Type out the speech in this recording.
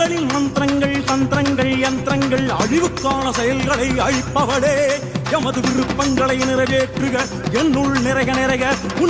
எங்களின் மந்திரங்கள் தந்திரங்கள் யந்திரங்கள் அழிவுக்கான செயல்களை அழிப்பவளே எமது விருப்பங்களை நிறைவேற்றுக என்னுள் நிறைய